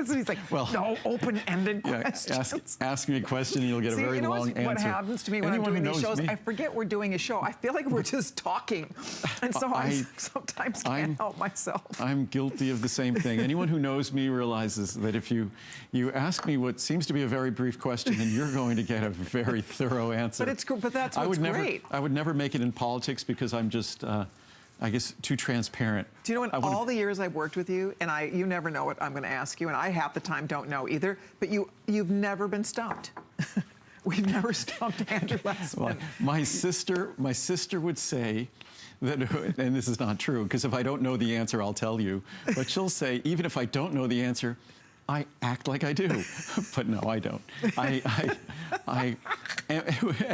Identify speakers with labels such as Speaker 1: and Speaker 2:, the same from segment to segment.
Speaker 1: So he's like, well, no open-ended questions.
Speaker 2: Ask me a question and you'll get a very long answer.
Speaker 1: What happens to me when I'm doing these shows, I forget we're doing a show. I feel like we're just talking. And so I sometimes can't help myself.
Speaker 2: I'm guilty of the same thing. Anyone who knows me realizes that if you ask me what seems to be a very brief question, then you're going to get a very thorough answer.
Speaker 1: But that's what's great.
Speaker 2: I would never make it in politics because I'm just, I guess, too transparent.
Speaker 1: Do you know, in all the years I've worked with you, and you never know what I'm going to ask you, and I half the time don't know either, but you've never been stumped. We've never stumped Andrew Lessman.
Speaker 2: Well, my sister would say that, and this is not true, because if I don't know the answer, I'll tell you, but she'll say, even if I don't know the answer, I act like I do, but no, I don't.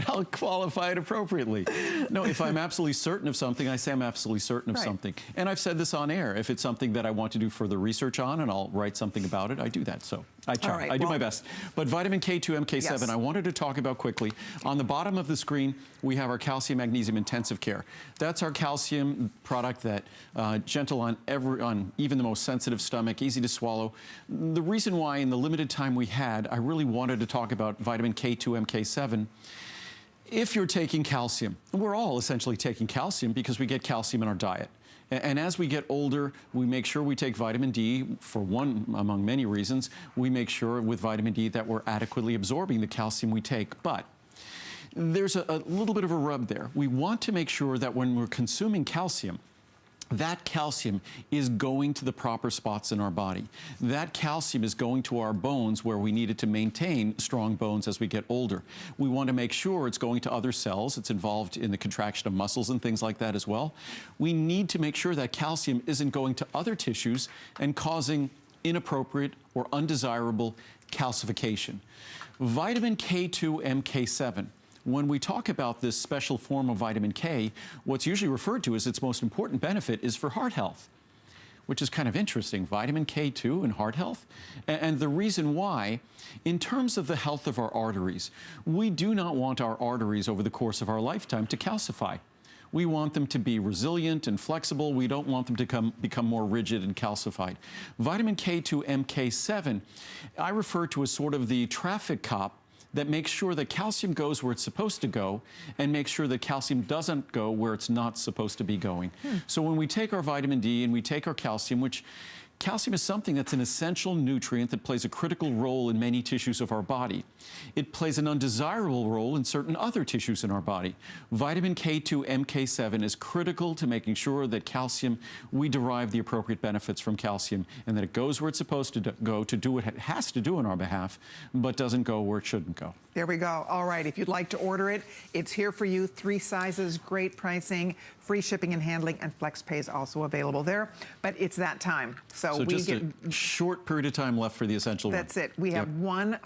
Speaker 2: I'll qualify it appropriately. No, if I'm absolutely certain of something, I say I'm absolutely certain of something. And I've said this on air. If it's something that I want to do further research on and I'll write something about it, I do that. So I try. I do my best. But vitamin K2, MK7, I wanted to talk about quickly. On the bottom of the screen, we have our calcium magnesium intensive care. That's our calcium product that gentle on even the most sensitive stomach, easy to swallow. The reason why in the limited time we had, I really wanted to talk about vitamin K2, MK7. If you're taking calcium, we're all essentially taking calcium because we get calcium in our diet. And as we get older, we make sure we take vitamin D for one among many reasons. We make sure with vitamin D that we're adequately absorbing the calcium we take. But there's a little bit of a rub there. We want to make sure that when we're consuming calcium, that calcium is going to the proper spots in our body. That calcium is going to our bones where we need it to maintain strong bones as we get older. We want to make sure it's going to other cells. It's involved in the contraction of muscles and things like that as well. We need to make sure that calcium isn't going to other tissues and causing inappropriate or undesirable calcification. Vitamin K2, MK7. When we talk about this special form of vitamin K, what's usually referred to as its most important benefit is for heart health, which is kind of interesting. Vitamin K2 and heart health. And the reason why, in terms of the health of our arteries, we do not want our arteries over the course of our lifetime to calcify. We want them to be resilient and flexible. We don't want them to become more rigid and calcified. Vitamin K2, MK7, I refer to as sort of the traffic cop that makes sure that calcium goes where it's supposed to go and makes sure that calcium doesn't go where it's not supposed to be going. So when we take our vitamin D and we take our calcium, which calcium is something that's an essential nutrient that plays a critical role in many tissues of our body. It plays an undesirable role in certain other tissues in our body. Vitamin K2, MK7 is critical to making sure that calcium, we derive the appropriate benefits from calcium and that it goes where it's supposed to go to do what it has to do on our behalf, but doesn't go where it shouldn't go.
Speaker 1: There we go. All right, if you'd like to order it, it's here for you. 3 sizes, great pricing, free shipping and handling, and FlexPay is also available there. But it's that time. So we
Speaker 2: just a short period of time left for the essential one.
Speaker 1: That's it. We have one